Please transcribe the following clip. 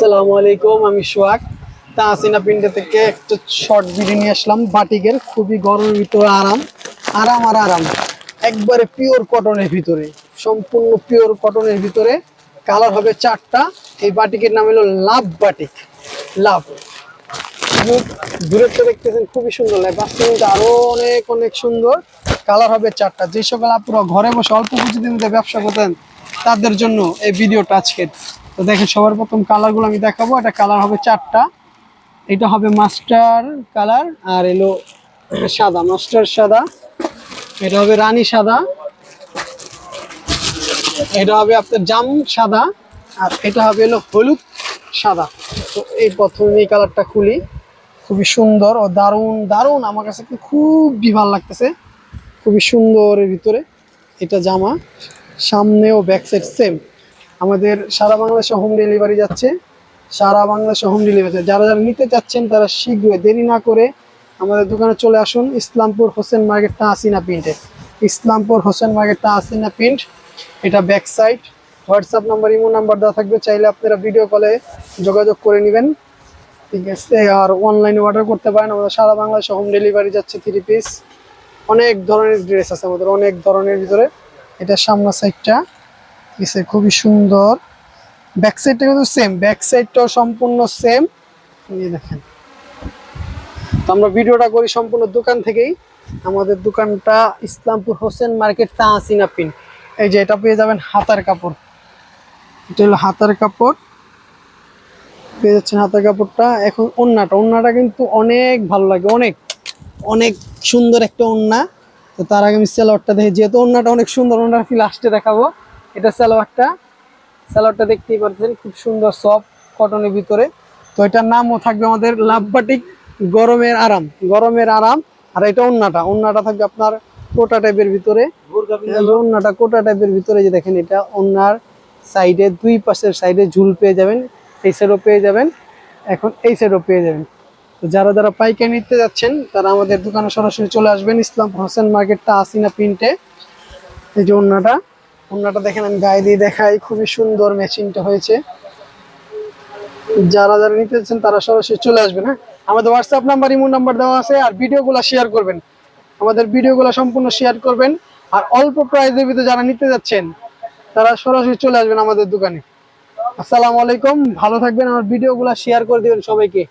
আসসালামু আলাইকুম, আমি সোহাগ। তাহসিনা প্রিন্ট থেকে একটা শর্ট ভিডিও নিয়ে আসলাম। বাটিকের খুবই গরমের ভিতরে আরাম আরাম আর আরাম, একবারে পিওর কটনের ভিতরে, সম্পূর্ণ পিওর কটনের ভিতরে। কালার হবে 4টা। এই বাটিকের নাম হলো লাভ বাটিক। লাভ দূরেরটা দেখতেছেন খুবই সুন্দর লাগে, বাস্তবে কিন্তু আরো অনেক অনেক সুন্দর। কালার হবে 4টা। যে সকল আপুরা ঘরে বসে অল্প পুঁজির মধ্যে ব্যবসা করতেন তাদের জন্য এই ভিডিওটা আজকের। তো দেখেন, সবার প্রথম কালারগুলো আমি দেখাবো। এটা কালার হবে 4টা। এটা হবে মাস্টার কালার, আর এলো সাদা, মাস্টার সাদা। এটা হবে রানী সাদা, এটা হবে আপনার জাম সাদা, আর এটা হবে এলো হলুদ সাদা। তো এই প্রথমে এই কালারটা খুলি, খুবই সুন্দর ও দারুণ দারুণ, আমার কাছে খুবই ভালো লাগতেছে, খুবই সুন্দরের ভিতরে। এটা জামা, সামনে ও ব্যাক সাইড সেম। আমাদের সারা বাংলাদেশে হোম ডেলিভারি যাচ্ছে, সারা বাংলাদেশে হোম ডেলিভারি। যারা যারা নিতে চাচ্ছেন তারা শীঘ্রই দেরি না করে আমাদের দোকানে চলে আসুন। ইসলামপুর হোসেন মার্কেট তাহসিনা প্রিন্টে, ইসলামপুর হোসেন মার্কেট তাহসিনা প্রিন্ট। এটা back side. WhatsApp number, imo number দেওয়া থাকবে, চাইলে আপনারা ভিডিও কলে যোগাযোগ করে নেবেন, ঠিক আছে। আর অনলাইনে অর্ডার করতে পারেন। আমাদের সারা বাংলাদেশে হোম ডেলিভারি যাচ্ছে। 3 পিস অনেক ধরনের ড্রেস আছে আমাদের, অনেক ধরনের ভিতরে। এটা সামনের সাইডটা, ঠিক আছে, খুবই সুন্দর। ব্যাক সাইডটা কিন্তু সেম, ব্যাক সাইডটাও সম্পূর্ণ সেম। এই দেখেন, তো আমরা ভিডিওটা করি সম্পূর্ণ দোকান থেকেই। আমাদের দোকানটা ইসলামপুর হোসেন মার্কেট তাহসিনা প্রিন্ট। এই যে এটা পেয়ে যাবেন হাতার কাপড়, এটা হলো হাতার কাপড়, পেয়ে যাচ্ছেন হাতার কাপড়টা। এখন ওড়নাটা কিন্তু অনেক ভালো লাগে, অনেক অনেক সুন্দর একটা ওড়না। তো তার আগে আমি সালোয়ারটা দেখি, যেহেতু ওড়নাটা অনেক সুন্দর, ওড়নাটা লাস্টে দেখাবো। এটা সালোয়ারটা দেখতেই পাচ্ছেন, খুব সুন্দর সফট কটনের ভিতরে। তো এটার নামও থাকবে আমাদের লাভ বাটিক গরমের আরাম, গরমের আরাম। আর এটা ওড়নাটা থাকবে আপনার কোটা টাইপের ভিতরে। ওড়নাটা কোটা টাইপের ভিতরে, যে দেখেন, এটা ওড়নার সাইডে, দুই পাশের সাইডে ঝুল পেয়ে যাবেন, এই সাইডও পেয়ে যাবেন, এখন এই সাইডও পেয়ে যাবেন। তো যারা যারা পাইকারি নিতে যাচ্ছেন তারা আমাদের দোকানে সরাসরি চলে আসবেন, ইসলামপুর হোসেন মার্কেট তাহসিনা প্রিন্টে। এই যে ওড়নাটা দেখেন, আমি গায়ে দিয়ে দেখাই, খুবই সুন্দর ম্যাচিংটা হয়েছে। যারা যারা নিতে চাচ্ছেন তারা সরাসরি চলে আসবেন। হ্যাঁ, আমাদের হোয়াটসঅ্যাপ নাম্বার, ইমো নাম্বার দেওয়া আছে। আর ভিডিওগুলো শেয়ার করবেন, আমাদের ভিডিওগুলো সম্পূর্ণ শেয়ার করবেন। আর অল্প প্রাইসের ভিতরে যারা নিতে যাচ্ছেন তারা সরাসরি চলে আসবেন আমাদের দোকানে। আসসালামু আলাইকুম, ভালো থাকবেন। আমার ভিডিওগুলো শেয়ার করে দিবেন সবাইকে।